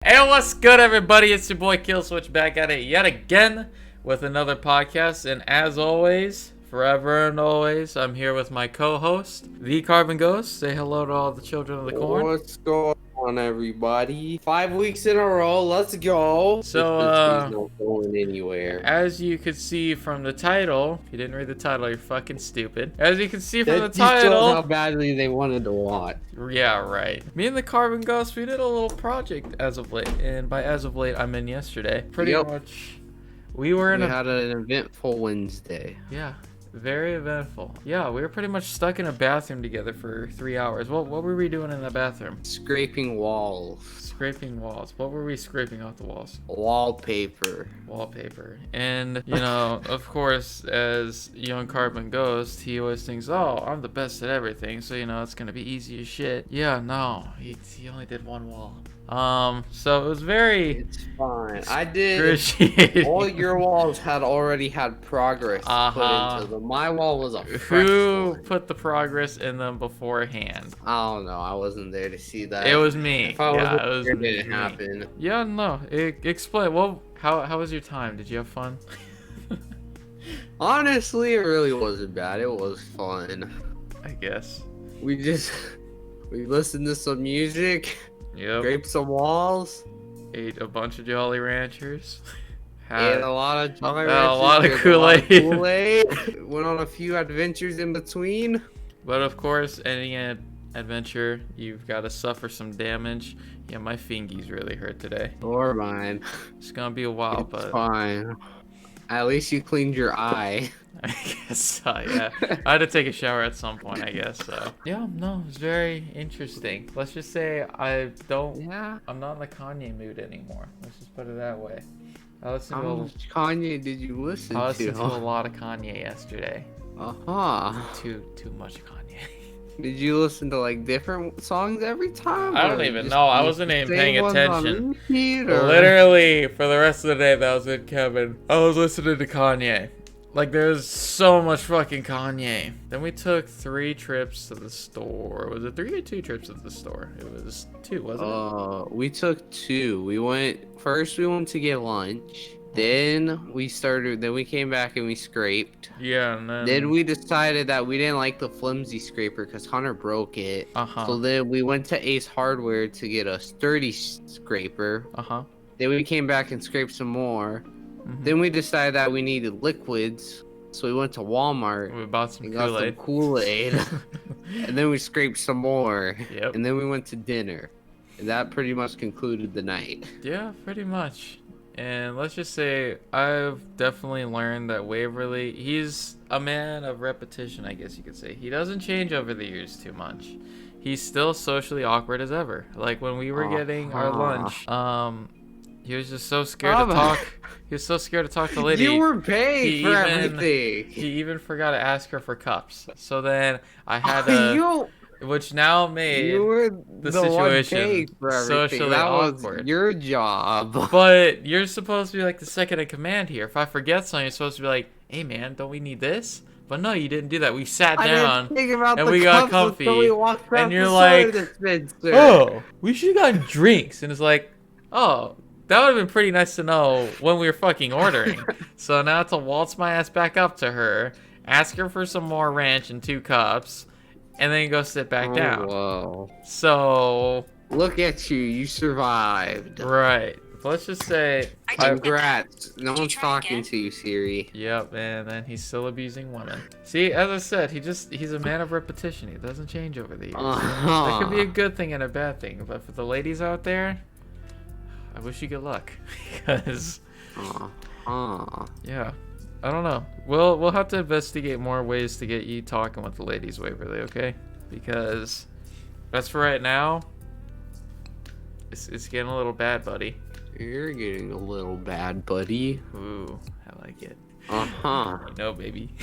Hey, what's good, everybody? It's your boy KillSwitch back at it yet again with another podcast. And as always, forever and always, I'm here with my co-host, The Carbon Ghost. Say hello to all the children of the corn. What's going on, everybody? 5 weeks in a row. Let's go. So, This not going anywhere. as you could see from the title, if you didn't read the title, you're fucking stupid. As you can see from the That just shows title, how badly they wanted to watch. yeah, right. Me and the Carbon Ghost, we did a little project as of late, and by as of late, I mean yesterday. Pretty much, we had an eventful Wednesday. Yeah, very eventful. Yeah, we were pretty much stuck in a bathroom together for 3 hours. What were we doing in the bathroom? Scraping walls. Scraping walls. What were we scraping off the walls? Wallpaper. Wallpaper. And, you know, of course, as young Carbon Ghost, he always thinks, oh, I'm the best at everything, so, you know, it's gonna be easy as shit. Yeah, no, he only did one wall. So it was very... It's fine. I did. Excruciating. All your walls had already had progress put into them. My wall was a fresh Who one. put the progress in them beforehand? I don't know. I wasn't there to see that. It was me. If I Yeah, it was there, me. it didn't happen. Yeah, no. Explain. Well, how was your time? Did you have fun? Honestly, it really wasn't bad. It was fun. I guess. We listened to some music, Yep. scraped some walls, Ate a bunch of Jolly Ranchers. ate a lot of Jolly had a Ranchers, lot of did Kool-Aid. Kool-Aid, went on a few adventures in between. But of course, any adventure, you've got to suffer some damage. Yeah, my fingies really hurt today. Or mine. It's gonna be a while, It's but fine. At least you cleaned your eye. I guess so, yeah. I had to take a shower at some point, I guess, so. Yeah, no, it's very interesting. Let's just say I'm not in the Kanye mood anymore. Let's just put it that way. I listened How to much Kanye did you listen I listened to a to? lot of Kanye yesterday. Too much Kanye. Did you listen to like different songs every time? I or don't even just know. I wasn't even same paying ones on attention. repeat, or- Literally, for the rest of the day that I was with Kevin, I was listening to Kanye. Like, there's so much fucking Kanye. Then we took 3 trips to the store. Was it 3 or 2 trips to the store? It was 2, wasn't it? We took 2. We went to get lunch. Then we came back and we scraped. Yeah, and Then we decided that we didn't like the flimsy scraper because Hunter broke it. So then we went to Ace Hardware to get a sturdy scraper. Then we came back and scraped some more. Then we decided that we needed liquids. So we went to Walmart. We bought some and got Kool-Aid. some Kool-Aid. And then we scraped some more. Yep. And then we went to dinner. And that pretty much concluded the night. Yeah, pretty much. And let's just say I've definitely learned that Waverly, he's a man of repetition, I guess you could say. He doesn't change over the years too much. He's still socially awkward as ever. Like when we were getting our lunch, he was just so scared to talk. He was so scared to talk to the lady. You were paying for everything. He even forgot to ask her for cups. So then I had to... Which now made the situation socially awkward. Was your job. But you're supposed to be like the second in command here. If I forget something, you're supposed to be like, hey man, don't we need this? But no, you didn't do that. We sat down and we got comfy. And you're like, oh, we should have gotten drinks. And it's like, oh, that would have been pretty nice to know when we were fucking ordering. So now to waltz my ass back up to her, ask her for some more ranch and 2 cups, and then go sit back down. Whoa. So... Look at you. You survived. Right. Let's just say... Congrats. No one's talking to you, Siri. Yep, and then he's still abusing women. See, as I said, he's a man of repetition. He doesn't change over the years. That could be a good thing and a bad thing. But for the ladies out there, I wish you good luck. Because... Yeah. I don't know. We'll have to investigate more ways to get you talking with the ladies, Waverly, okay? Because as for right now, it's getting a little bad, buddy. You're getting a little bad, buddy. Ooh, I like it. You know, baby.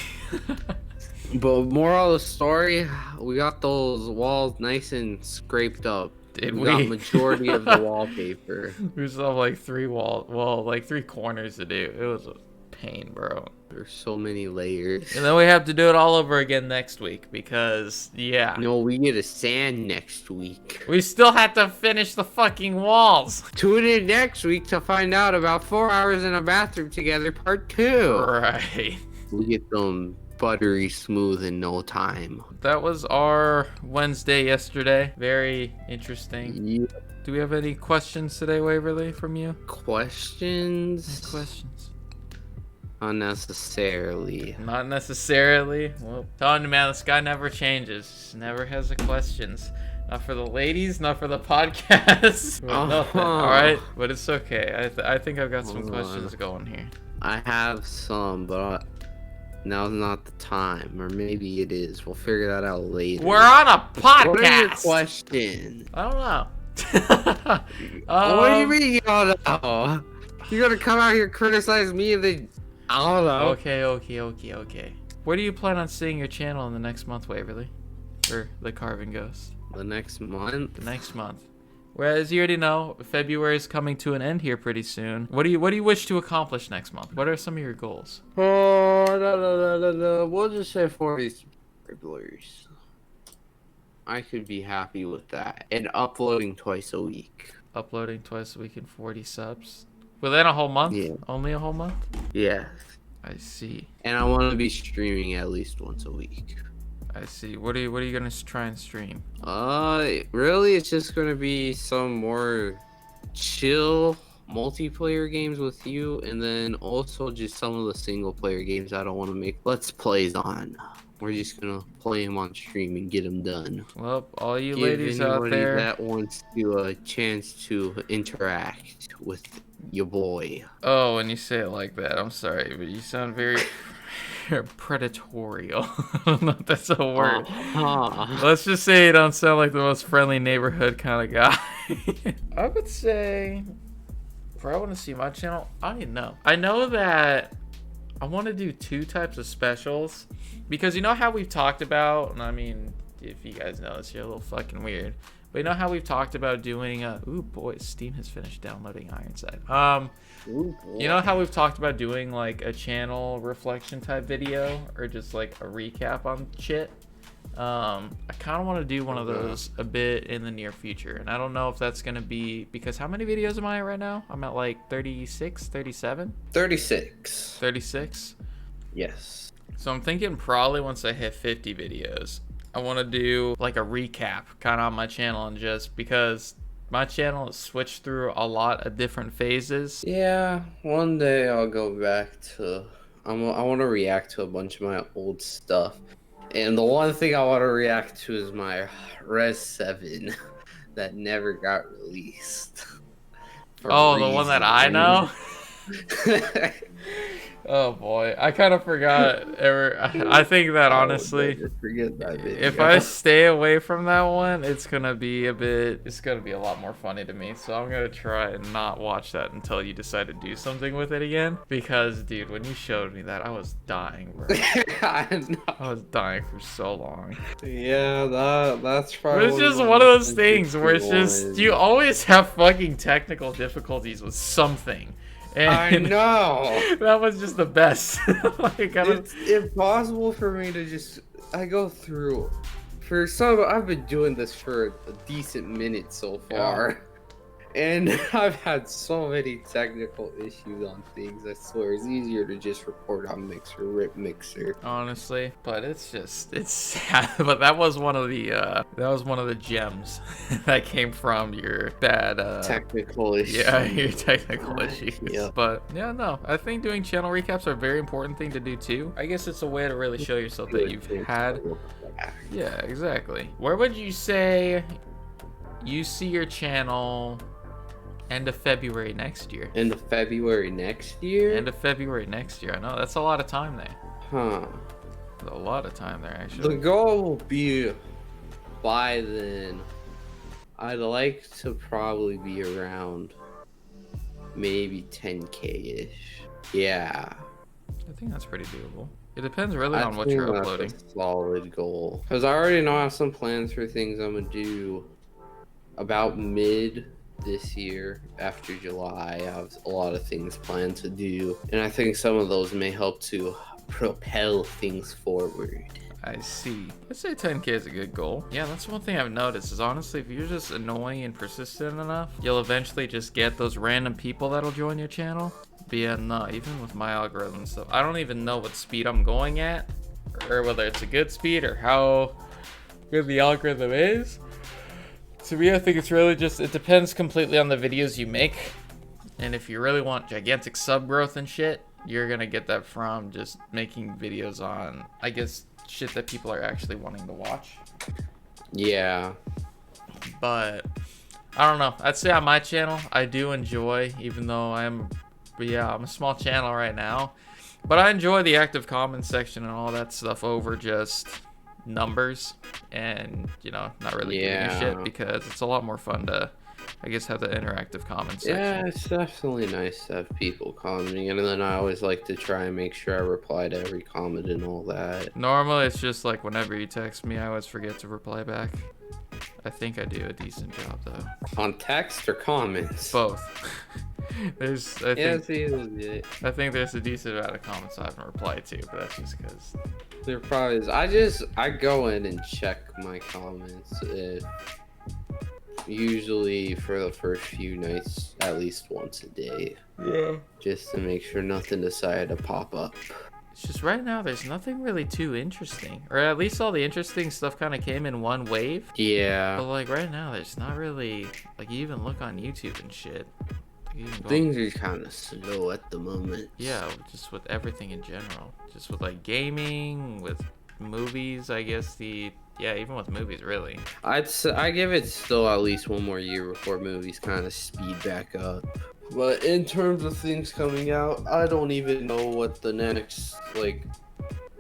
But moral of the story, we got those walls nice and scraped up. Did we? Got majority of the wallpaper. We still have like 3 like 3 corners to do. It was a pain, bro. There's so many layers. And then we have to do it all over again next week because, yeah. No, we get a sand next week. We still have to finish the fucking walls. Tune in next week to find out about 4 hours in a bathroom together, part 2. Right. We get them buttery smooth in no time. That was our Wednesday yesterday. Very interesting. Yeah. Do we have any questions today, Waverly, from you? Questions? Any questions? Unnecessarily. Not necessarily. Well, telling you, man, this guy never changes. Never has the questions. Not for the ladies, not for the podcast. Nothing. All right, but it's okay. I think I've got some questions going here. I have some, but now's not the time, or maybe it is. We'll figure that out later. We're on a podcast. What are your questions? I don't know. What do you mean you don't know? You're gonna come out here and criticize me and then I don't know. Okay. Where do you plan on seeing your channel in the next month, Waverly? Or the Carving Ghost? The next month? The next month. Whereas you already know, February is coming to an end here pretty soon. What do you wish to accomplish next month? What are some of your goals? Oh, no. We'll just say 40 subscribers. I could be happy with that. And uploading twice a week. Uploading twice a week and 40 subs? Within a whole month? Yeah. Only a whole month? Yes. I see. And I want to be streaming at least once a week. I see. What are you gonna try and stream? Really, it's just gonna be some more chill multiplayer games with you, and then also just some of the single player games I don't want to make let's plays on. We're just gonna play them on stream and get them done. Well, all you Give ladies out there that wants to a chance to interact with your boy. Oh, when you say it like that, I'm sorry, but you sound very predatorial. I don't know if that's a word. Let's just say you don't sound like the most friendly neighborhood kind of guy. I would say, if I want to see my channel, I don't even know. I know that I want to do 2 types of specials because you know how we've talked about, and I mean, if you guys know this, you're a little fucking weird. But you know how we've talked about doing ooh boy, Steam has finished downloading Ironside. You know how we've talked about doing like a channel reflection type video or just like a recap on shit? I kind of want to do one of those a bit in the near future. And I don't know if that's going to be, because how many videos am I at right now? I'm at like 36, 37? 36. 36? Yes. So I'm thinking probably once I hit 50 videos, I want to do like a recap kind of on my channel, and just because my channel has switched through a lot of different phases. Yeah, one day I'll go back to, I want to react to a bunch of my old stuff. And the one thing I want to react to is my Res 7 that never got released. Oh, the one that I know? Oh boy, I kind of forgot. I think that honestly, forget that video. If I stay away from that one, it's gonna be a lot more funny to me. So I'm gonna try and not watch that until you decide to do something with it again. Because, dude, when you showed me that, I was dying, bro. I know. I was dying for so long. Yeah, that's probably. But it's just one of those things where it's just you always have fucking technical difficulties with something. And I know. That was just the best. It's impossible for me to just. I go through. I've been doing this for a decent minute so far. And I've had so many technical issues on things. I swear, it's easier to just record on Rip Mixer. Honestly, but it's sad. But that was one of the gems that came from your bad technical issues. Yeah, your technical issues. Yeah. But yeah, no, I think doing channel recaps are a very important thing to do too. I guess it's a way to really show yourself that you've had. Yeah, exactly. Where would you say you see your channel? End of February next year. End of February next year? End of February next year. I know, that's a lot of time there. Huh. That's a lot of time there, actually. The goal will be, by then, I'd like to probably be around maybe 10K-ish. Yeah. I think that's pretty doable. It depends really on what you're uploading. That's a solid goal. Because I already know I have some plans for things I'm going to do about mid this year after July. I have a lot of things planned to do, and I think some of those may help to propel things forward. I see. I'd say 10K is a good goal. Yeah, that's one thing I've noticed is honestly, if you're just annoying and persistent enough, you'll eventually just get those random people that'll join your channel. But yeah, no, even with my algorithm stuff, I don't even know what speed I'm going at, or whether it's a good speed or how good the algorithm is. To me, I think it's really just, it depends completely on the videos you make. And if you really want gigantic sub growth and shit, you're gonna get that from just making videos on, I guess, shit that people are actually wanting to watch. Yeah. But I don't know. I'd say on my channel, I do enjoy, even though I'm a small channel right now, but I enjoy the active comments section and all that stuff over just numbers and, you know, not really giving a shit, because it's a lot more fun to, I guess, have the interactive comments section. Yeah, it's definitely nice to have people commenting, and then I always like to try and make sure I reply to every comment and all that. Normally, it's just like whenever you text me, I always forget to reply back. I think I do a decent job, though. On text or comments? Both. I think there's a decent amount of comments I haven't replied to, but that's just because there probably is. I go in and check my comments usually for the first few nights at least once a day. Yeah. Just to make sure nothing decided to pop up. It's just right now there's nothing really too interesting, or at least all the interesting stuff kind of came in one wave. Yeah. But like right now there's not really, like, you even look on YouTube and shit. Things are kind of slow at the moment. Yeah, just with everything in general. Just with like gaming, with movies, I guess even with movies, really. I give it still at least one more year before movies kind of speed back up. But in terms of things coming out, I don't even know what the next like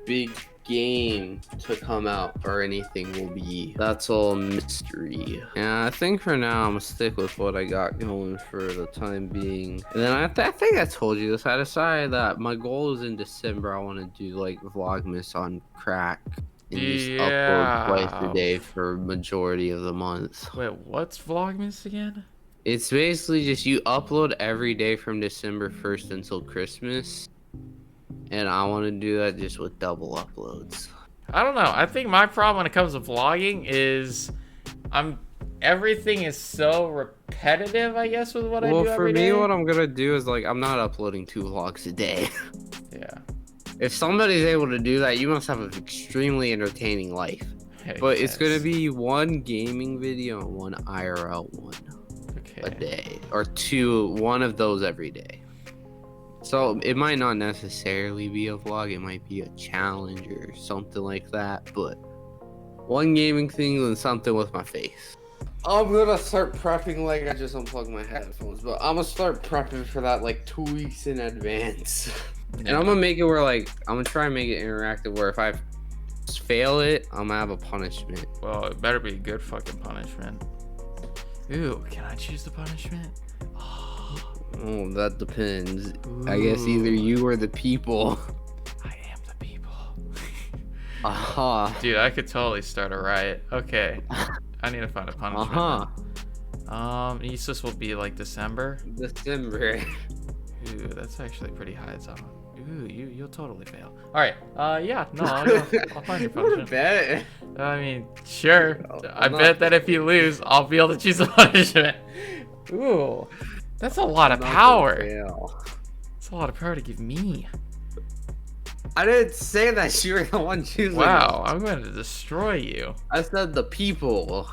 big game to come out or anything will be. That's all mystery. Yeah, I think for now I'm gonna stick with what I got going for the time being. And then I think I told you this. I decided that my goal is in December. I want to do like Vlogmas on crack and just upload twice a day for majority of the month. Wait, what's Vlogmas again? It's basically just you upload every day from December 1st until Christmas. And I want to do that just with double uploads. I don't know. I think my problem when it comes to vlogging is everything is so repetitive, I guess, with what I do every day. Well, for me, what I'm going to do is, like, I'm not uploading 2 vlogs a day. Yeah. If somebody's able to do that, you must have an extremely entertaining life. But it's going to be 1 gaming video and 1 IRL one a day. Or 1 of those every day. So it might not necessarily be a vlog, it might be a challenge or something like that, but 1 gaming thing and something with my face. I'm gonna start prepping, like I just unplugged my headphones, but I'm gonna start prepping for that like 2 weeks in advance. And I'm gonna make it where like, I'm gonna try and make it interactive where if I fail it, I'm gonna have a punishment. Well, it better be a good fucking punishment. Ooh, can I choose the punishment? Oh, that depends. Ooh. I guess either you or the people. I am the people. Aha. Dude, I could totally start a riot. Okay. I need to find a punishment. Easus will be like December. December. Ooh, that's actually pretty high. It's on. Ooh, you'll totally fail. All right. Yeah. No, I'll find your punishment. Bet. I mean, sure. I bet that if you lose, I'll be able to choose the punishment. Ooh. That's a lot of power. That's a lot of power to give me. I didn't say that you were the one choosing. Wow, I'm going to destroy you. I said the people.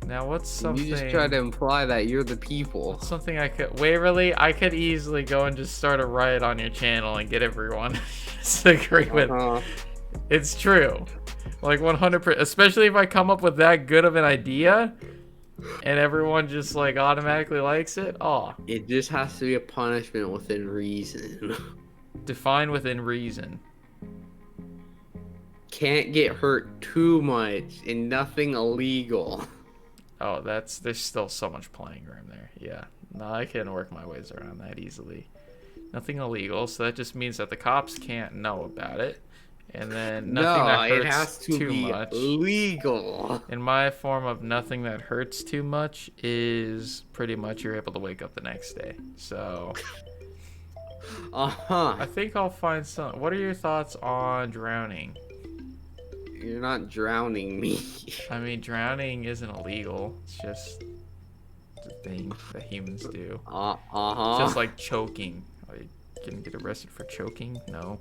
Now what's something... You just tried to imply that you're the people. What's something I could... Waverly, I could easily go and just start a riot on your channel and get everyone to agree with. It's true. Like 100%. Especially if I come up with that good of an idea... and everyone just like automatically likes it. Oh, it just has to be a punishment within reason. Define within reason. Can't get hurt too much and nothing illegal. Oh, there's still so much playing room there. Yeah, no, I can work my ways around that easily. Nothing illegal, so that just means that the cops can't know about it, And then nothing that hurts it has to too be much. Legal. And my form of nothing that hurts too much is pretty much you're able to wake up the next day. So I think I'll find some. What are your thoughts on drowning? You're not drowning me. I mean, drowning isn't illegal. It's just the thing that humans do. Just like choking. Like, can you get arrested for choking? No.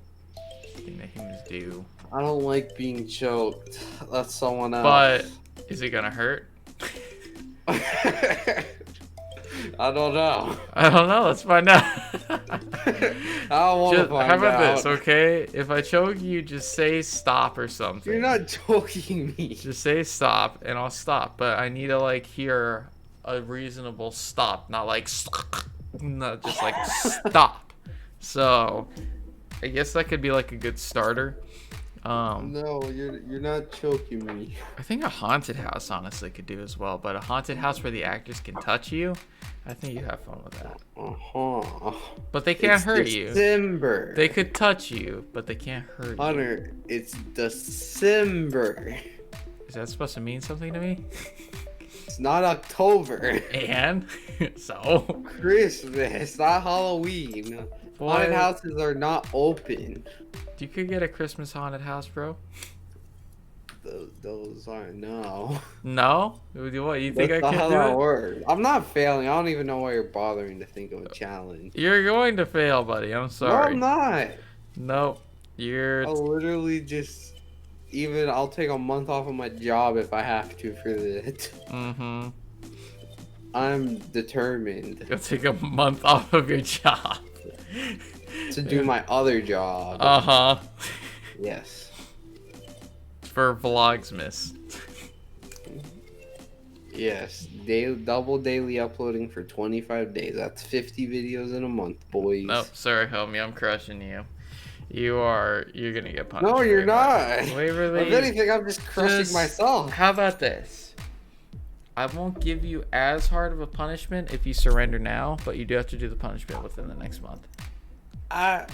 Thing that humans do. I don't like being choked. That's someone else. But is it gonna hurt? I don't know. I don't know. Let's find out. I don't want to find out. How about this, okay? If I choke you, just say stop or something. You're not choking me. Just say stop, and I'll stop. But I need to like hear a reasonable stop, not like not just like stop. So I guess that could be like a good starter. No, you're not choking me. I think a haunted house honestly could do as well, but a haunted house where the actors can touch you, I think you have fun with that. But they can't hurt you. December. They could touch you, but they can't hurt you. Hunter, it's December. Is that supposed to mean something to me? It's not October. And so Christmas, not Halloween. Boy, haunted houses are not open. You could get a Christmas haunted house, bro. Those aren't, no. No? What, you think I can do it? Works. I'm not failing. I don't even know why you're bothering to think of a challenge. You're going to fail, buddy. I'm sorry. No, I'm not. Nope. I'll literally just... I'll take a month off of my job if I have to for this. Mm-hmm. I'm determined. You'll take a month off of your job. To do my other job. Uh-huh. Yes. For Vlogsmas. Yes. Double daily uploading for 25 days. That's 50 videos in a month, boys. Nope. Sorry, homie. I'm crushing you. You're gonna get punished. No, you're not. Waverly, if anything, I'm just crushing myself. How about this? I won't give you as hard of a punishment if you surrender now, but you do have to do the punishment within the next month. Alright,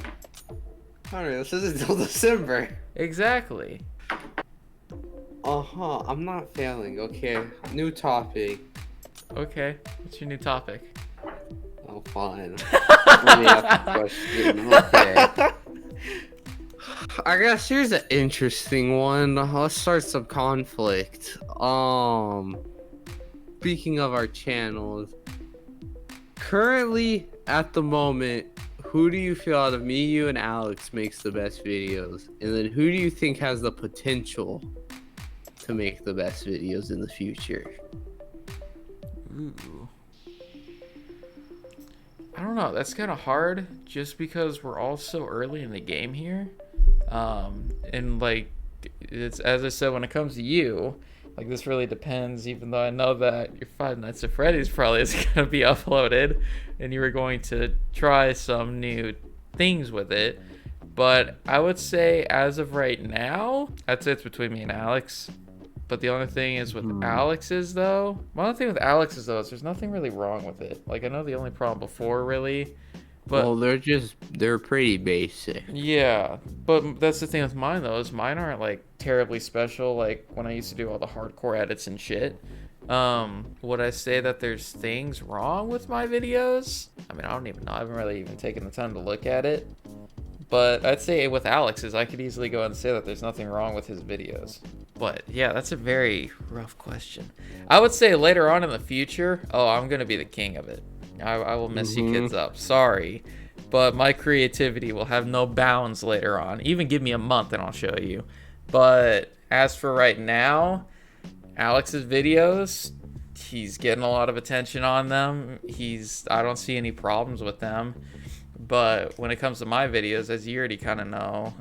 this isn't until December. Exactly. I'm not failing. Okay, new topic. Okay, what's your new topic? Oh, fine. Let me ask a question. Okay. I guess here's an interesting one. Let's start some conflict. Speaking of our channels, currently at the moment, who do you feel out of me, you, and Alex makes the best videos? And then who do you think has the potential to make the best videos in the future? Ooh. I don't know. That's kind of hard just because we're all so early in the game here. And like, it's as I said, when it comes to you, like this really depends, even though I know that your Five Nights at Freddy's probably is going to be uploaded and you were going to try some new things with it. But I would say as of right now, I'd say it's between me and Alex. But the only thing is with Alex's though, my only thing with Alex's though is there's nothing really wrong with it. Like I know the only problem before really, but well, they're pretty basic. Yeah, but that's the thing with mine though, is mine aren't like terribly special. Like when I used to do all the hardcore edits and shit. Would I say that there's things wrong with my videos? I mean, I don't even know. I haven't really even taken the time to look at it. But I'd say with Alex's, I could easily go and say that there's nothing wrong with his videos. But yeah, that's a very rough question. I would say later on in the future, I'm going to be the king of it. I will mess you kids up. Sorry. But my creativity will have no bounds later on. Even give me a month and I'll show you. But as for right now, Alex's videos, he's getting a lot of attention on them. I don't see any problems with them. But when it comes to my videos, as you already kind of know,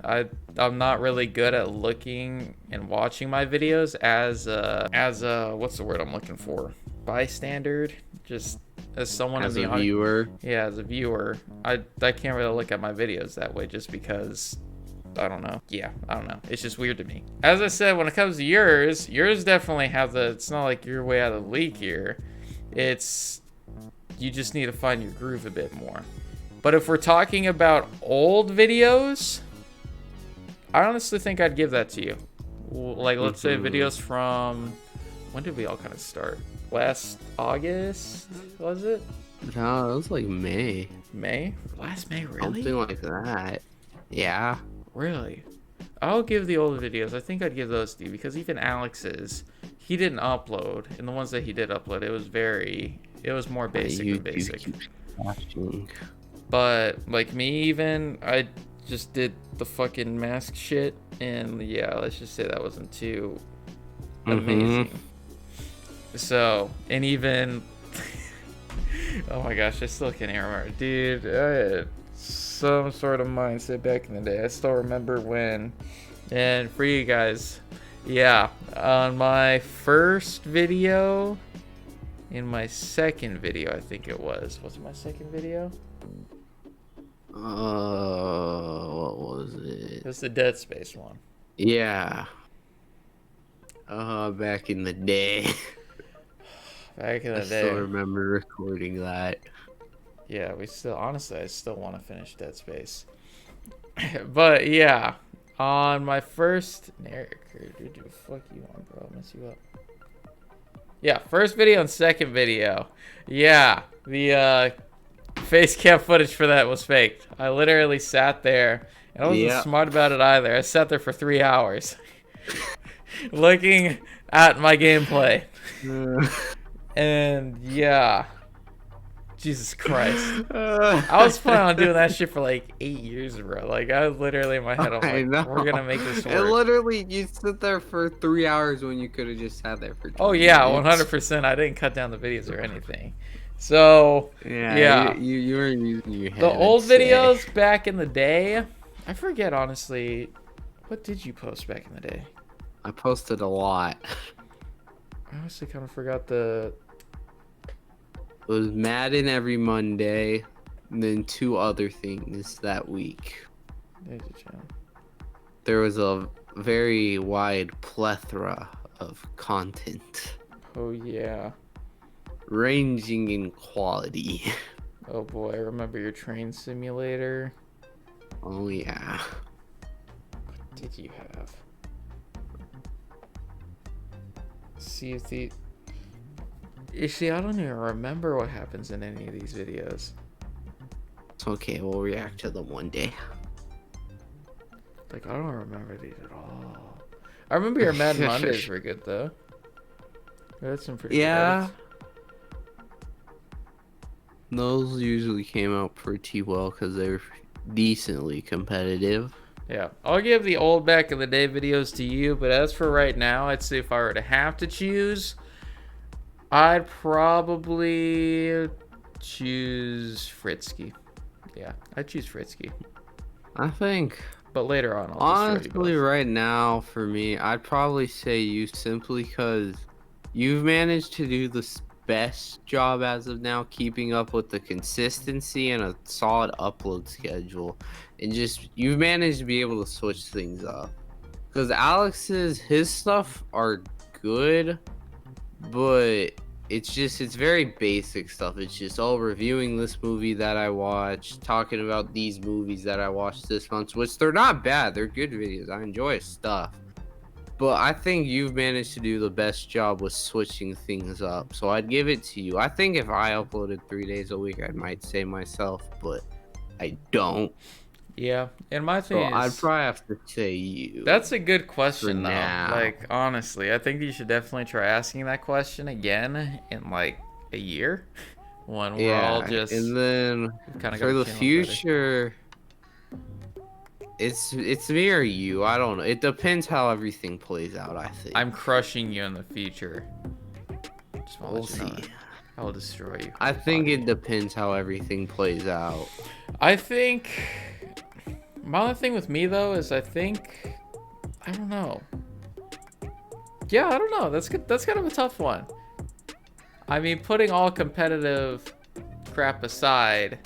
I'm not really good at looking and watching my videos as a what's the word I'm looking for? Bystander? Just as someone as a viewer. Yeah, as a viewer. I can't really look at my videos that way just because I don't know. Yeah, I don't know. It's just weird to me. As I said, when it comes to yours definitely have it's not like you're way out of the league here. You just need to find your groove a bit more. But if we're talking about old videos, I honestly think I'd give that to you. Like, let's say videos from, when did we all kind of start? Last August, was it? No, it was like May. May? Last May, really? Something like that. Yeah. Really? I'll give the old videos. I think I'd give those to you because even Alex's, he didn't upload. And the ones that he did upload, it was more basic than basic. But, like me even, I just did the fucking mask shit. And yeah, let's just say that wasn't too amazing. So, and even... oh my gosh, I still can't even remember. Dude, I had some sort of mindset back in the day. I still remember when. And for you guys, yeah, on my first video, in my second video, I think it was. Was it my second video? What was it? It was the Dead Space one. Yeah. Back in the day. Back in the day. I still remember recording that. Yeah, honestly, I still want to finish Dead Space. But yeah, on my first, Eric, dude, the fuck you want, bro? I'll mess you up. Yeah, first video and second video. Yeah, the face cam footage for that was faked. I literally sat there, and I wasn't smart about it either. I sat there for 3 hours, looking at my gameplay. And yeah, Jesus Christ. I was planning on doing that shit for like 8 years, bro. Like, I was literally in my head, I'm like, we're gonna make this work. And literally, you sit there for 3 hours when you could have just sat there for 20 Oh yeah, 100%. I didn't cut down the videos or anything. So, yeah. You were using your head. The old videos back in the day, I forget, honestly, what did you post back in the day? I posted a lot. I honestly kind of forgot the... It was Madden every Monday, and then 2 other things that week. There was a very wide plethora of content. Oh, yeah. Ranging in quality. Oh, boy. I remember your train simulator. Oh, yeah. What did you have? See if the... You see, I don't even remember what happens in any of these videos. It's okay, we'll react to them one day. Like, I don't remember these at all. I remember your Madden Mondays were good, though. That's some pretty good. Those usually came out pretty well because they were decently competitive. Yeah, I'll give the old back in the day videos to you, but as for right now, I'd say if I were to have to choose, I'd probably choose Fritski. Yeah, I'd choose Fritski. I think. But later on, honestly, right now, for me, I'd probably say you simply because you've managed to do the best job as of now, keeping up with the consistency and a solid upload schedule. And just, you've managed to be able to switch things up. Because his stuff are good, but it's very basic stuff. It's just, reviewing this movie that I watched, talking about these movies that I watched this month, which they're not bad. They're good videos. I enjoy his stuff. But I think you've managed to do the best job with switching things up. So I'd give it to you. I think if I uploaded 3 days a week, I might say myself, but I don't. Yeah, and my thing is... I'd probably have to say you. That's a good question, though. Like, honestly, I think you should definitely try asking that question again in, like, a year. When we're all just... and then for the future... It's me or you. I don't know. It depends how everything plays out, I think. I'm crushing you in the future. Just want to let you know. I will destroy you. I think it depends how everything plays out. I think... My only thing with me, though, is I don't know. Yeah, I don't know. That's good. That's kind of a tough one. I mean, putting all competitive crap aside...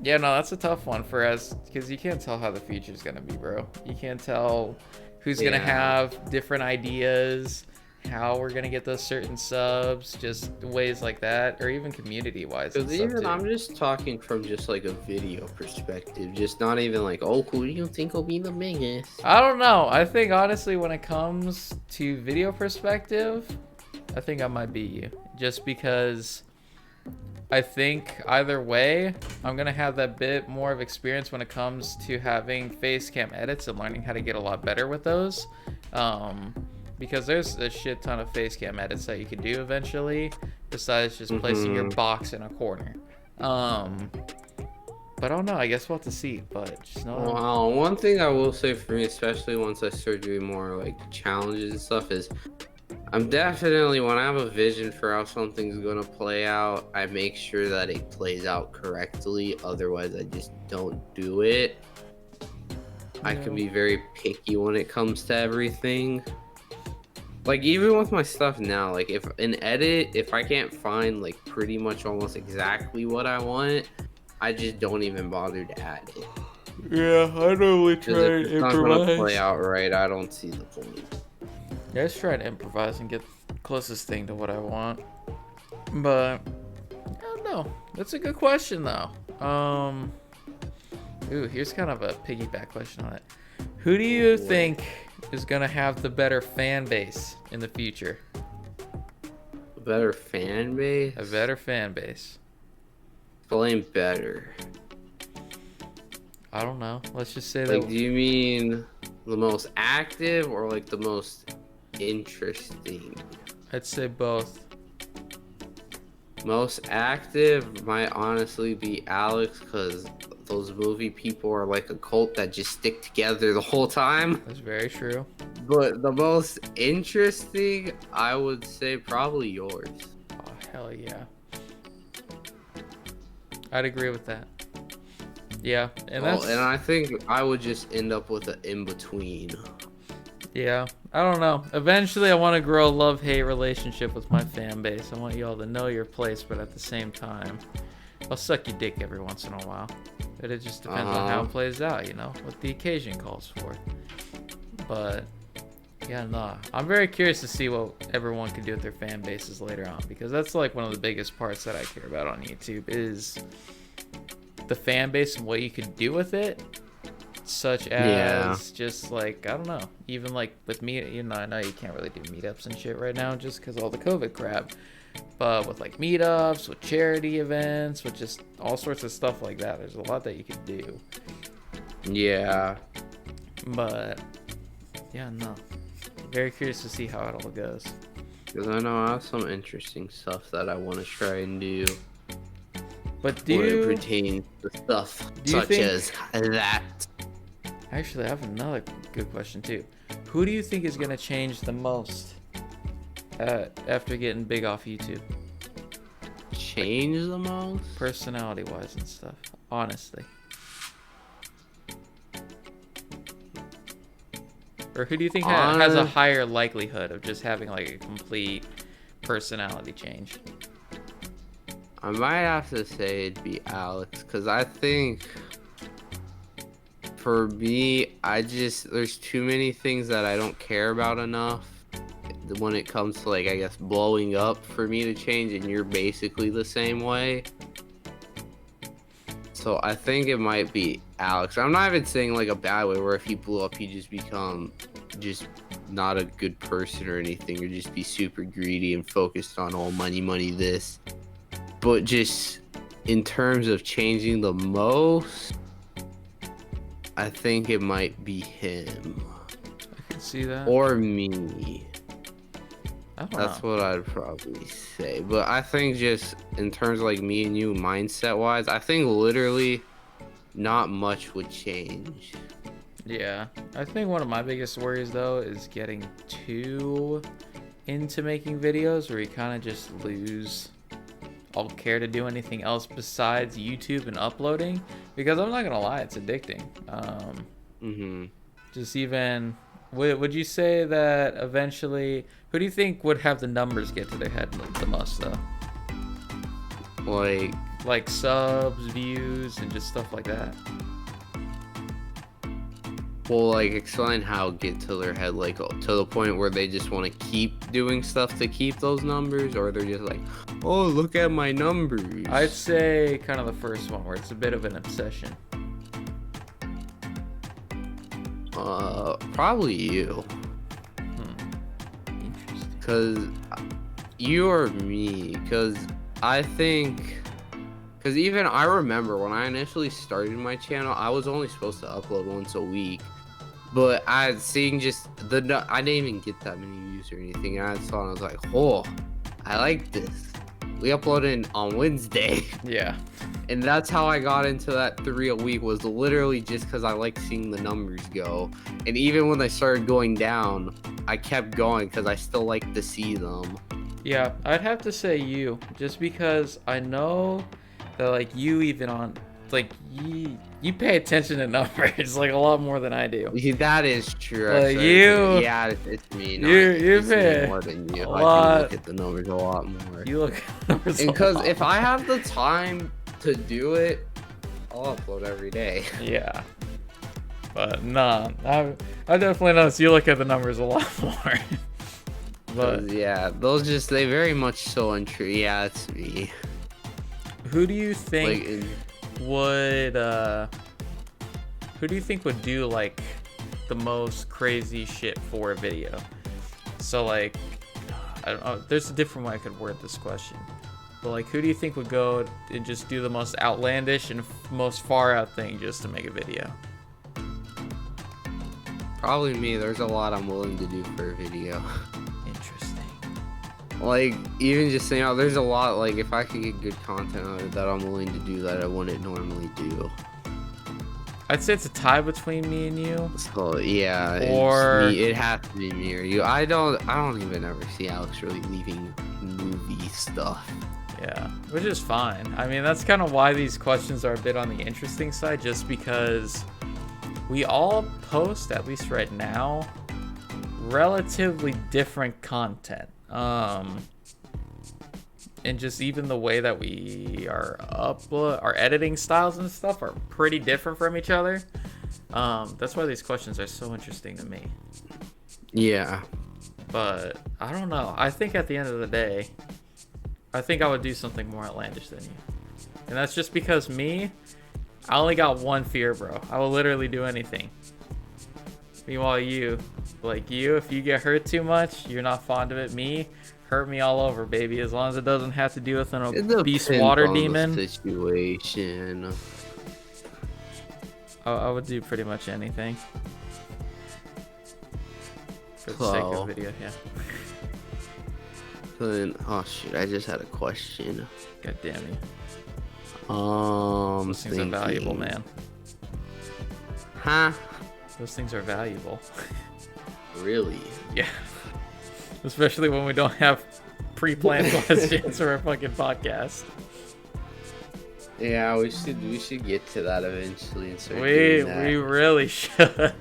Yeah, no, that's a tough one for us, because you can't tell how the future's gonna be, bro. You can't tell who's gonna have different ideas, how we're gonna get those certain subs, just ways like that, or even community wise. Because even I'm just talking from just like a video perspective, just not even like, oh, who do you think will be the biggest? I don't know. I think honestly, when it comes to video perspective, I think I might beat you, just because I think either way, I'm gonna have that bit more of experience when it comes to having face cam edits and learning how to get a lot better with those. Because there's a shit ton of face cam edits that you can do eventually, besides just placing your box in a corner. But I don't know, I guess we'll have to see, but just know. Well, one thing I will say for me, especially once I start doing more like challenges and stuff, is I'm definitely, when I have a vision for how something's gonna play out, I make sure that it plays out correctly, otherwise I just don't do it. I can be very picky when it comes to everything. Like, even with my stuff now, like, if an edit, if I can't find, like, pretty much almost exactly what I want, I just don't even bother to add it. Yeah, I normally try and improvise. If it's not gonna play out right, I don't see the point. Yeah, I just try to improvise and get the closest thing to what I want. But, I don't know. That's a good question, though. Ooh, here's kind of a piggyback question on it. Who do you think is gonna have the better fan base in the future? A better fan base? A better fan base. Explain better. I don't know. Let's just say like, that. Do you mean the most active or like the most interesting? I'd say both. Most active might honestly be Alex, because those movie people are like a cult that just stick together the whole time. That's very true. But the most interesting, I would say probably yours. Oh, hell yeah. I'd agree with that. Yeah, and that's... and I think I would just end up with an in-between. Yeah, I don't know. Eventually, I want to grow a love-hate relationship with my fan base. I want you all to know your place, but at the same time, I'll suck your dick every once in a while. But it just depends on how it plays out, you know, what the occasion calls for. But, yeah, no. I'm very curious to see what everyone can do with their fan bases later on, because that's, like, one of the biggest parts that I care about on YouTube is the fan base and what you could do with it. Such as just like, I don't know, even like with me, you know, I know you can't really do meetups and shit right now just because all the COVID crap, but with like meetups, with charity events, with just all sorts of stuff like that, there's a lot that you could do. Yeah. But yeah, no, very curious to see how it all goes, because I know I have some interesting stuff that I want to try and do. But when it pertains to stuff such as that. Actually, I have another good question too. Who do you think is gonna change the most after getting big off YouTube? Change the most? Personality-wise and stuff. Honestly. Or who do you think has a higher likelihood of just having like a complete personality change? I might have to say it'd be Alex, because I think for me, there's too many things that I don't care about enough when it comes to, like, I guess, blowing up for me to change, and you're basically the same way. So I think it might be Alex. I'm not even saying like a bad way, where if he blew up, he just become just not a good person or anything, or just be super greedy and focused on all money, this. But just in terms of changing the most, I think it might be him. I can see that. Or me. That's know. what I'd probably say. But I think just in terms of like me and you mindset wise, I think literally not much would change. Yeah. I think one of my biggest worries though is getting too into making videos where you kind of just lose all care to do anything else besides YouTube and uploading, because I'm not gonna lie, it's addicting. Just even, would you say that eventually, who do you think would have the numbers get to their head the most though? Like subs, views, and just stuff like that. Well, like, explain how it get to their head, like, to the point where they just want to keep doing stuff to keep those numbers, or they're just like, oh, look at my numbers. I'd say kind of the first one, where it's a bit of an obsession. Probably you. Interesting. Because you or me, because I think... Because even I remember when I initially started my channel, I was only supposed to upload once a week. But I seeing just I didn't even get that many views or anything. And I saw and I was like, oh, I like this. We uploaded on Wednesday. Yeah. And that's how I got into that 3 a week, was literally just because I like seeing the numbers go. And even when they started going down, I kept going because I still like to see them. Yeah, I'd have to say you, just because I know that, like, you even on, like, you pay attention to numbers, like, a lot more than I do. That is true. Like, you... Yeah, it's me. You pay more than you. a lot. I do look at the numbers a lot more. You look at the numbers because if I have the time to do it, I'll upload every day. Yeah. But, nah, I definitely noticed you look at the numbers a lot more. But yeah, they very much so untrue. Yeah, it's me. Who do you think would do like the most crazy shit for a video? So, like, I don't know, there's a different way I could word this question, but, like, who do you think would go and just do the most outlandish and most far out thing just to make a video? Probably me. There's a lot I'm willing to do for a video. Interesting. Like, even just saying, there's a lot, like, if I could get good content out of it, that I'm willing to do that I wouldn't normally do. I'd say it's a tie between me and you. So yeah, or it has to be me or you. I don't even ever see Alex really leaving movie stuff. Yeah, which is fine. I mean, that's kind of why these questions are a bit on the interesting side, just because we all post, at least right now, relatively different content. And just even the way that we are our editing styles and stuff are pretty different from each other. That's why these questions are so interesting to me. Yeah. But I don't know. I think at the end of the day, I think I would do something more outlandish than you. And that's just because I only got one fear, bro. I will literally do anything. Meanwhile, if you get hurt too much, you're not fond of it. Hurt me all over, baby. As long as it doesn't have to do with an beast water demon. Situation. I would do pretty much anything. For the sake of video, yeah. Then, oh shoot, I just had a question. God damn you. Those things are valuable, man. Huh? Those things are valuable. Really? Yeah. Especially when we don't have pre-planned questions for our fucking podcast. Yeah, we should get to that eventually and start doing that. We really should.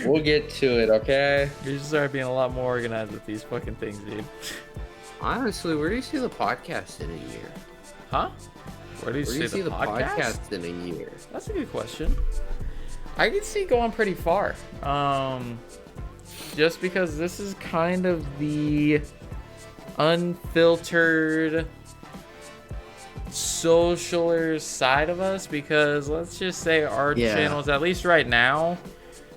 We'll get to it, okay? We should start being a lot more organized with these fucking things, dude. Honestly, where do you see the podcast in a year? Huh? Where do you see the podcast in a year? That's a good question. I can see going pretty far. Just because this is kind of the unfiltered socialer side of us, because let's just say our channels, at least right now,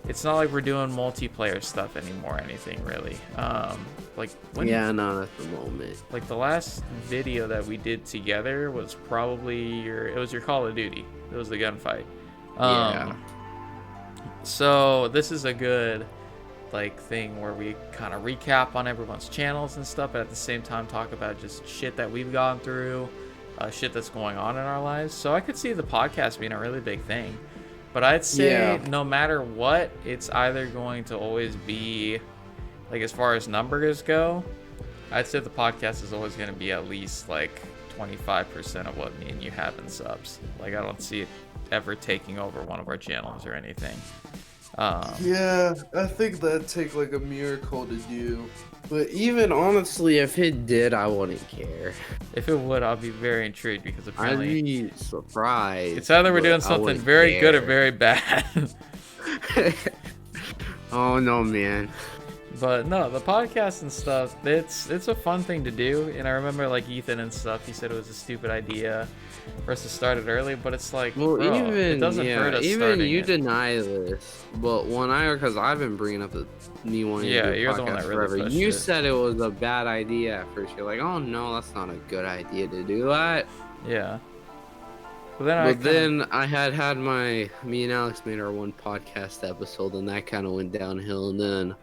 it's not like we're doing multiplayer stuff anymore or anything really. Not at the moment. Like, the last video that we did together was probably your Call of Duty. It was the gunfight. So this is a good thing where we kind of recap on everyone's channels and stuff, but at the same time talk about just shit that we've gone through, shit that's going on in our lives. So I could see the podcast being a really big thing, but I'd say no matter what, it's either going to always be, like, as far as numbers go, I'd say the podcast is always going to be at least 25% of what me and you have in subs. Like, I don't see it ever taking over one of our channels or anything. Yeah, I think that'd take a miracle to do. But even honestly, if it did, I wouldn't care. If it would, I'll be very intrigued, because apparently I'd be surprised. It's either we're doing something very good or very bad. Oh no, man. But no, the podcast and stuff, it's a fun thing to do. And I remember like Ethan and stuff, he said it was a stupid idea for us to start it early, but it's like, well, bro, it doesn't hurt us even you it. deny this. But because I've been bringing up me wanting to do a you're podcast the one that really forever. You said it was a bad idea at first. You're like, oh no, that's not a good idea to do that. Yeah. But then I had me and Alex made our one podcast episode, and that kind of went downhill. And then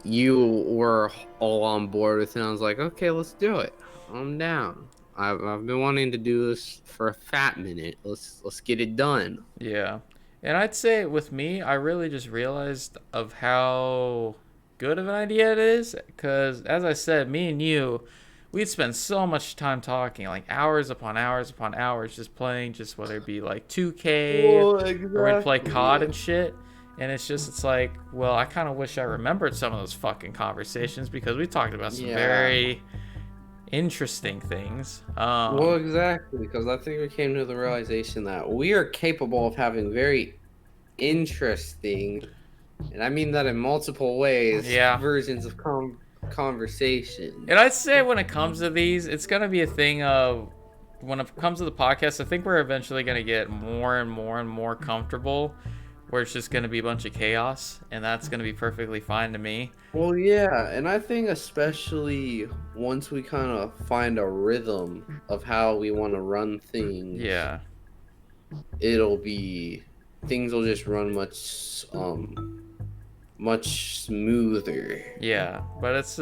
you were all on board with it. And I was like, okay, let's do it. I'm down. I've been wanting to do this for a fat minute. Let's get it done. Yeah. And I'd say with me, I really just realized of how good of an idea it is. Because as I said, me and you, we'd spend so much time talking, like hours upon hours upon hours, just playing, just whether it be like 2K or we'd play COD and shit. And it's like, well, I kind of wish I remembered some of those fucking conversations because we talked about some very interesting things. Well, exactly, because I think we came to the realization that we are capable of having very interesting, and I mean that in multiple ways, versions of conversation. And I'd say when it comes to these, it's going to be a thing of, when it comes to the podcast, I think we're eventually going to get more and more and more comfortable where it's just going to be a bunch of chaos, and that's going to be perfectly fine to me. Well, yeah, and I think especially once we kind of find a rhythm of how we want to run things, things will just run much smoother. Yeah, but it's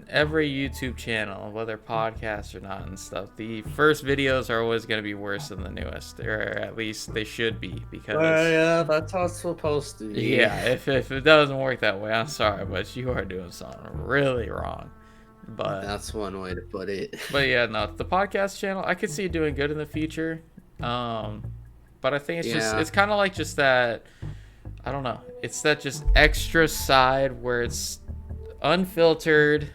every YouTube channel, whether podcasts or not and stuff, the first videos are always going to be worse than the newest, or at least they should be, because that's how it's supposed to be. Yeah, if it doesn't work that way, I'm sorry, but you are doing something really wrong. But that's one way to put it. But yeah, no, the podcast channel, I could see it doing good in the future. But I think it's kind of like just that, I don't know, it's that just extra side where it's unfiltered.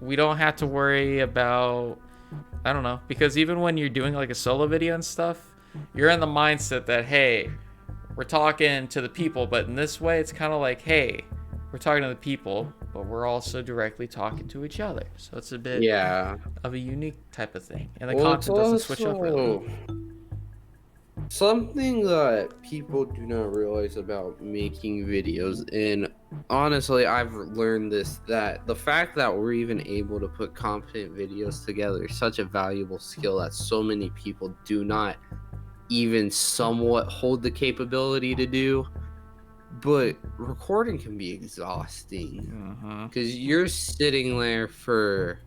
We don't have to worry about, I don't know, because even when you're doing like a solo video and stuff, you're in the mindset that, hey, we're talking to the people, but in this way, it's kind of like, hey, we're talking to the people, but we're also directly talking to each other. So it's a bit of a unique type of thing. And the content doesn't switch up really. Something that people do not realize about making videos, and honestly, I've learned this, that the fact that we're even able to put competent videos together is such a valuable skill that so many people do not even somewhat hold the capability to do. But recording can be exhausting because you're sitting there for,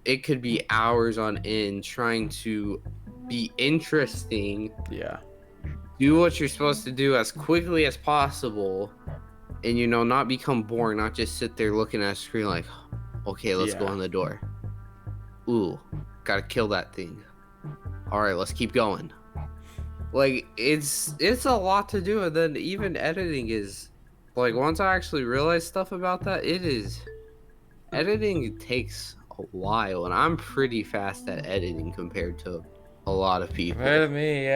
it could be hours on end trying to be interesting, do what you're supposed to do as quickly as possible, and not become boring, not just sit there looking at a screen like, okay, let's go on the door, ooh, gotta kill that thing, all right, let's keep going. Like, it's a lot to do. And then even editing is like, once I actually realized stuff about that, editing takes a while, and I'm pretty fast at editing compared to a lot of people. To me,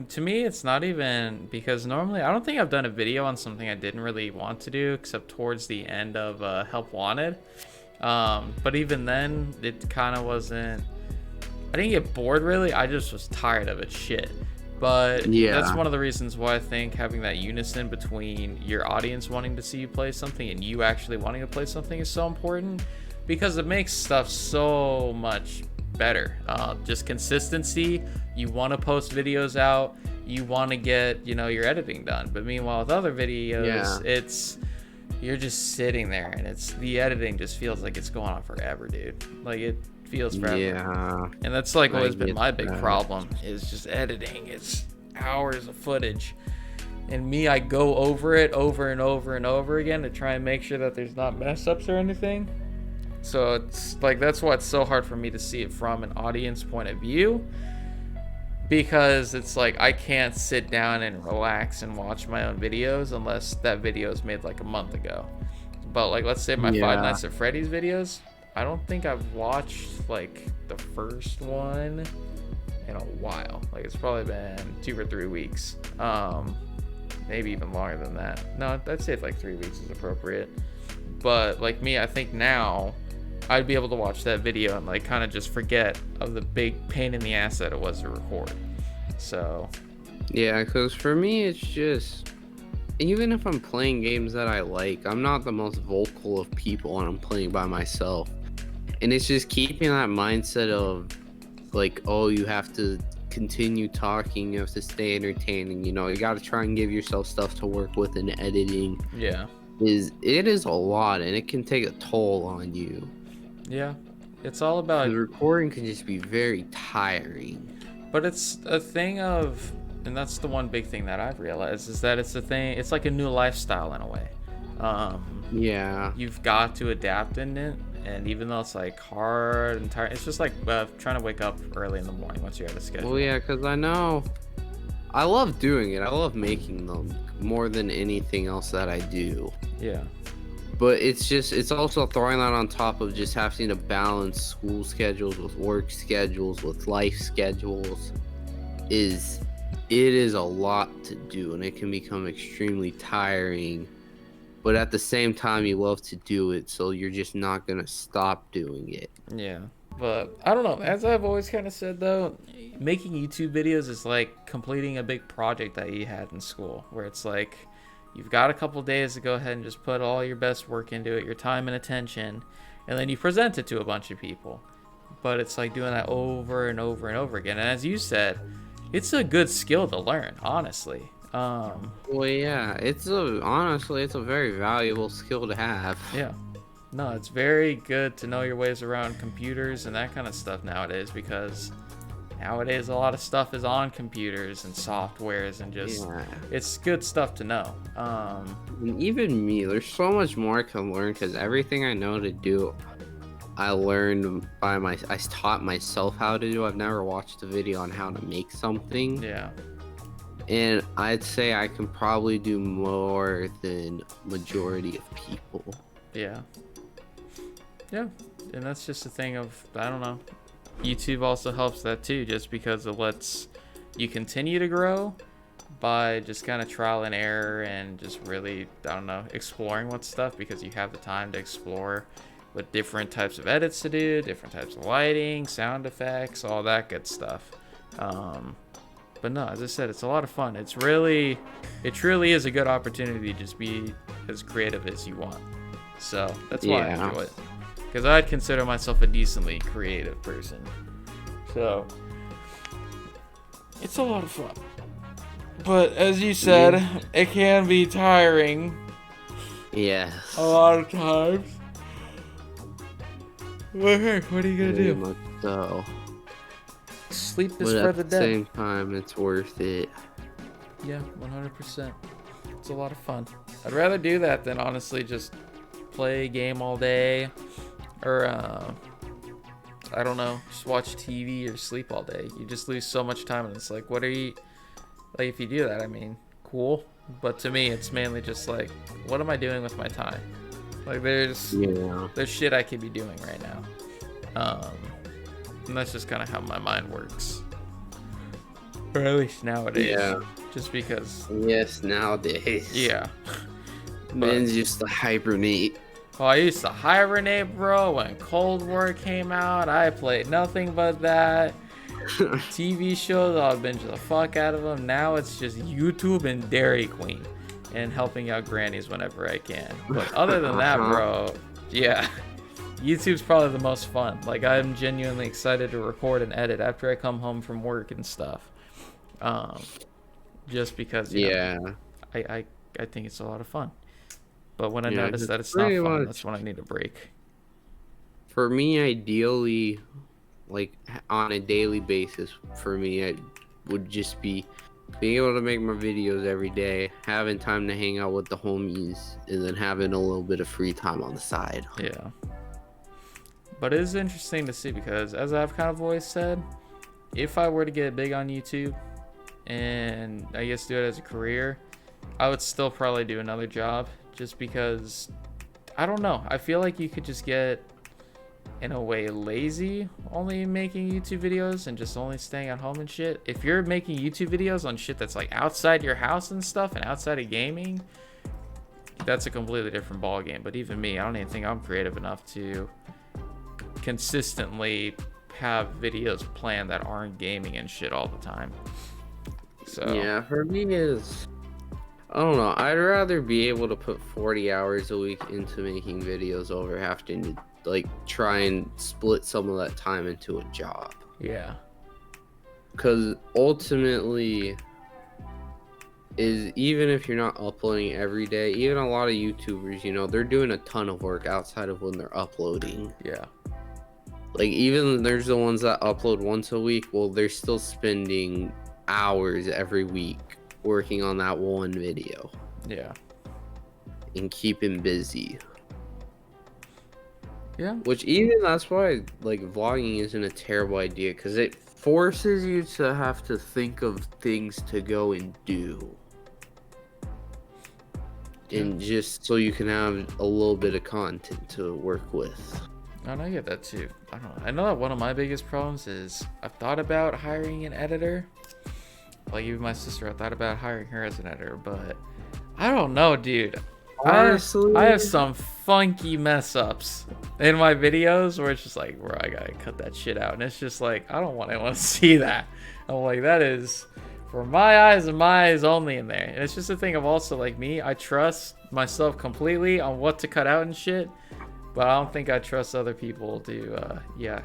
to me, it's not even, because normally I don't think I've done a video on something I didn't really want to do except towards the end of Help Wanted. But even then, it kind of wasn't, I didn't get bored really, I just was tired of it shit. But that's one of the reasons why I think having that unison between your audience wanting to see you play something and you actually wanting to play something is so important, because it makes stuff so much better. Just consistency, you want to post videos out, you want to get your editing done, but meanwhile with other videos it's, you're just sitting there and it's, the editing just feels like it's going on forever, dude. Like, it feels forever. And that's like always been my big problem, is just editing. It's hours of footage, and me, I go over it over and over and over again to try and make sure that there's not mess ups or anything. So it's like, that's why it's so hard for me to see it from an audience point of view, because it's like I can't sit down and relax and watch my own videos unless that video is made like a month ago. But like, let's say my Five Nights at Freddy's videos, I don't think I've watched like the first one in a while. Like, it's probably been 2 or 3 weeks. maybe even longer than that. No, I'd say like 3 weeks is appropriate. But like me, I think now I'd be able to watch that video and like kind of just forget of the big pain in the ass that it was to record. So yeah, because for me it's just, even if I'm playing games that I like, I'm not the most vocal of people when I'm playing by myself. And it's just keeping that mindset of like, oh, you have to continue talking, you have to stay entertaining, you know, you got to try and give yourself stuff to work with in editing. Yeah. It is a lot, and it can take a toll on you. Yeah. It's all about... The recording can just be very tiring. But it's a thing of... And that's the one big thing that I've realized, is that it's a thing... It's like a new lifestyle in a way. Yeah. You've got to adapt in it. And even though it's like hard and tired, it's just like trying to wake up early in the morning once you have a schedule. Well, yeah, because I know... I love doing it. I love making them more than anything else that I do. Yeah. But it's also throwing that on top of just having to balance school schedules with work schedules, with life schedules. It is a lot to do, and it can become extremely tiring. But at the same time, you love to do it, so you're just not going to stop doing it. Yeah. But I don't know. As I've always kind of said, though, making YouTube videos is like completing a big project that you had in school, where it's like you've got a couple days to go ahead and just put all your best work into it, your time and attention, and then you present it to a bunch of people. But it's like doing that over and over and over again. And as you said, it's a good skill to learn, honestly. Well, yeah, honestly, it's a very valuable skill to have. Yeah. No, it's very good to know your ways around computers and that kind of stuff nowadays, because nowadays a lot of stuff is on computers and softwares and just it's good stuff to know. And even me, there's so much more I can learn, because everything I know to do, I learned I taught myself how to do. I've never watched a video on how to make something. Yeah. And I'd say I can probably do more than majority of people. Yeah. Yeah, and that's just a thing of, I don't know, YouTube also helps that too, just because it lets you continue to grow by just kind of trial and error and just really, I don't know, exploring what stuff, because you have the time to explore what different types of edits to do, different types of lighting, sound effects, all that good stuff. But no, as I said, it's a lot of fun. It truly is a good opportunity to just be as creative as you want. So that's why I enjoy it. Because I'd consider myself a decently creative person. So it's a lot of fun. But as you said, it can be tiring. Yes. A lot of times. Well, hey, what are you going to do? Much so. Sleep is for the dead. At the same time, it's worth it. Yeah, 100%. It's a lot of fun. I'd rather do that than honestly just play a game all day. Or, I don't know, just watch TV or sleep all day. You just lose so much time, and it's like, what are you... Like, if you do that, I mean, cool. But to me, it's mainly just like, what am I doing with my time? Like, there's shit I could be doing right now. And that's just kind of how my mind works. Or at least nowadays. Yeah. Just because... Yes, nowadays. Yeah. Men's used to hibernate. Oh, I used to hibernate, bro. When Cold War came out, I played nothing but that. TV shows, I'll binge the fuck out of them. Now it's just YouTube and Dairy Queen. And helping out grannies whenever I can. But other than that, bro, yeah. YouTube's probably the most fun. Like, I'm genuinely excited to record and edit after I come home from work and stuff. Just because, you know, I think it's a lot of fun. But when I notice that it's not fun, that's when I need a break. For me, ideally, like on a daily basis, for me, it would just be being able to make my videos every day, having time to hang out with the homies, and then having a little bit of free time on the side. Yeah. But it is interesting to see, because as I've kind of always said, if I were to get big on YouTube and I guess do it as a career, I would still probably do another job, just because, I don't know, I feel like you could just get in a way lazy only making YouTube videos and just only staying at home and shit. If you're making YouTube videos on shit that's like outside your house and stuff and outside of gaming, that's a completely different ball game. But even me, I don't even think I'm creative enough to consistently have videos planned that aren't gaming and shit all the time. So yeah, for me is, I don't know, I'd rather be able to put 40 hours a week into making videos over having to like try and split some of that time into a job. Yeah, because ultimately is, even if you're not uploading every day, even a lot of YouTubers, you know, they're doing a ton of work outside of when they're uploading. Yeah. Like, even there's the ones that upload once a week. Well, they're still spending hours every week working on that one video. Yeah. And keeping busy. Yeah. Which even that's why like vlogging isn't a terrible idea, because it forces you to have to think of things to go and do. And just so you can have a little bit of content to work with. And I get that too. I don't know. I know that one of my biggest problems is I've thought about hiring an editor. Like even my sister, I thought about hiring her as an editor, but I don't know, dude. Honestly, I have some funky mess ups in my videos where it's just like, bro, I gotta cut that shit out. And it's just like, I don't want anyone to see that. I'm like, that is for my eyes and my eyes only in there. And it's just a thing of also like me, I trust myself completely on what to cut out and shit. But I don't think I trust other people to,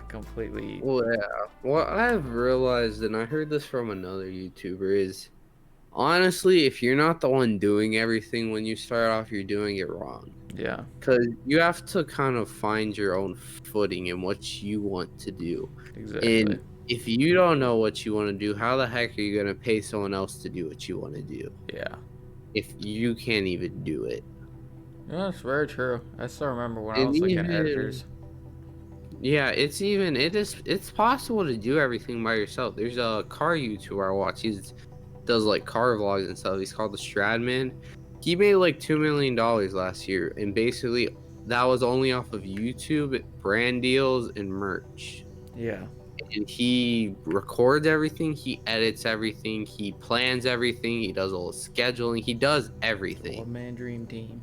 completely. Well, yeah. What I've realized, and I heard this from another YouTuber, is honestly, if you're not the one doing everything when you start off, you're doing it wrong. Yeah. Because you have to kind of find your own footing in what you want to do. Exactly. And if you don't know what you want to do, how the heck are you going to pay someone else to do what you want to do? Yeah. If you can't even do it. Yeah, that's very true. I still remember when I was looking at editors. Yeah, it's possible to do everything by yourself. There's a car YouTuber I watch. He does like car vlogs and stuff. He's called the Stratman. He made like $2 million last year, and basically that was only off of YouTube, brand deals, and merch. Yeah. And he records everything, he edits everything, he plans everything, he does all the scheduling, he does everything. One-man dream team.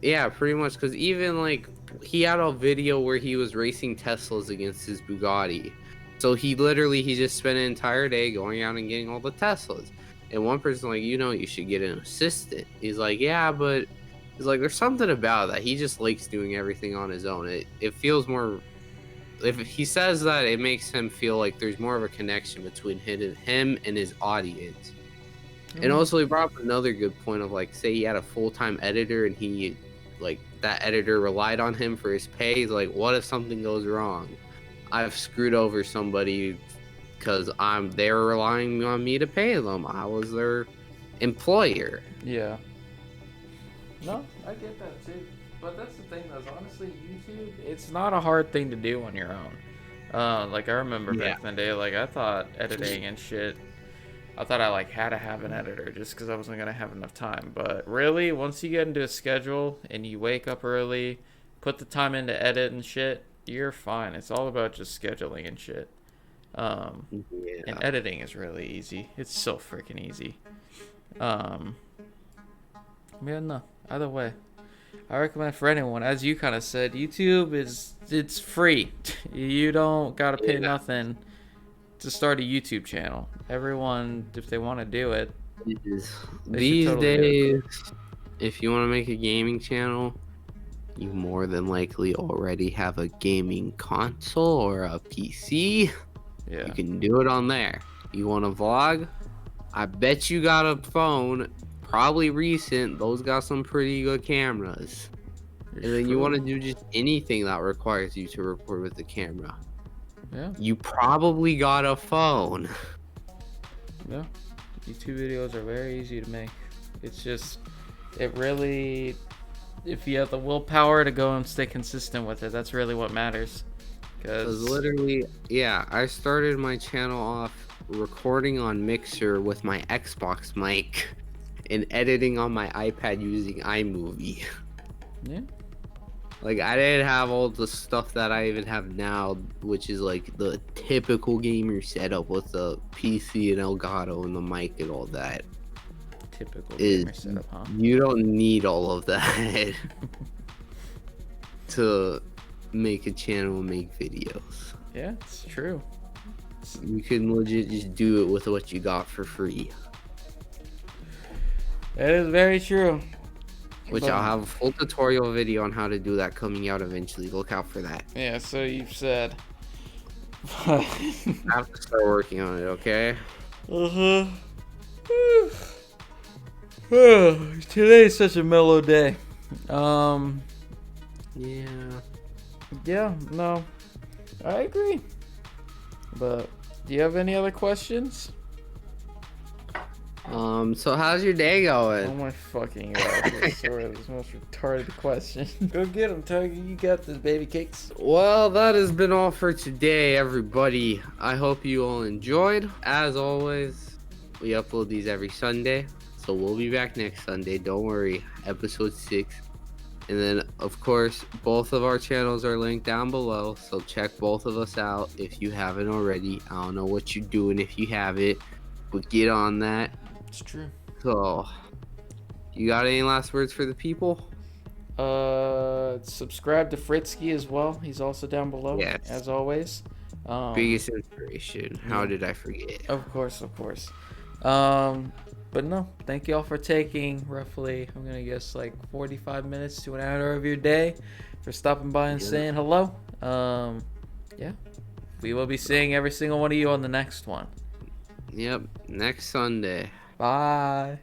Yeah, pretty much, because even like he had a video where he was racing Teslas against his Bugatti. So he just spent an entire day going out and getting all the Teslas. And one person like, you should get an assistant. He's like, yeah, but he's like, there's something about that. He just likes doing everything on his own. It feels more, if he says that, it makes him feel like there's more of a connection between him and his audience. Mm-hmm. And also he brought up another good point of like, say he had a full-time editor and he like that editor relied on him for his pay. He's like, what if something goes wrong? I've screwed over somebody because they were relying on me to pay them. I was their employer. Yeah. No, I get that too. But that's the thing, though. Honestly, YouTube, it's not a hard thing to do on your own. Like I remember back in the day, like I thought editing and shit, I thought I like had to have an editor just because I wasn't gonna have enough time. But really, once you get into a schedule and you wake up early, put the time in to edit and shit, you're fine. It's all about just scheduling and shit. And editing is really easy. It's so freaking easy. Yeah, no. Either way, I recommend for anyone, as you kind of said, YouTube it's free. You don't gotta pay nothing to start a YouTube channel. Everyone, if they want to do it, these days, if you want to make a gaming channel, you more than likely already have a gaming console or a PC. Yeah. You can do it on there. You want to vlog? I bet you got a phone, probably recent. Those got some pretty good cameras. And then you want to do just anything that requires you to record with the camera. Yeah. You probably got a phone. Yeah. YouTube videos are very easy to make. It's just, it really, if you have the willpower to go and stay consistent with it, that's really what matters. Because literally, yeah, I started my channel off recording on Mixer with my Xbox mic and editing on my iPad using iMovie. Yeah. Like, I didn't have all the stuff that I even have now, which is like the typical gamer setup with the PC and Elgato and the mic and all that. Typical gamer setup, huh? You don't need all of that to make a channel and make videos. Yeah, it's true. You can legit just do it with what you got for free. That is very true. Which I'll have a full tutorial video on how to do that coming out eventually. Look out for that. Yeah, so you've said. I have to start working on it, okay? Today's such a mellow day. Yeah, no, I agree. But do you have any other questions? So how's your day going? Oh my fucking god, this is the most retarded question. Go get him, Tiger. You got this, baby cakes. Well, that has been all for today, everybody. I hope you all enjoyed. As always, we upload these every Sunday, so we'll be back next Sunday. Don't worry, episode 6. And then, of course, both of our channels are linked down below, so check both of us out if you haven't already. I don't know what you're doing if you have it, but get on that. It's true. So, you got any last words for the people? Subscribe to Fritski as well. He's also down below, yes, as always. Biggest inspiration. How did I forget? Of course. But no, thank you all for taking roughly, I'm gonna guess, like 45 minutes to an hour of your day for stopping by and saying hello. Yeah, we will be seeing every single one of you on the next one. Yep, next Sunday. Bye.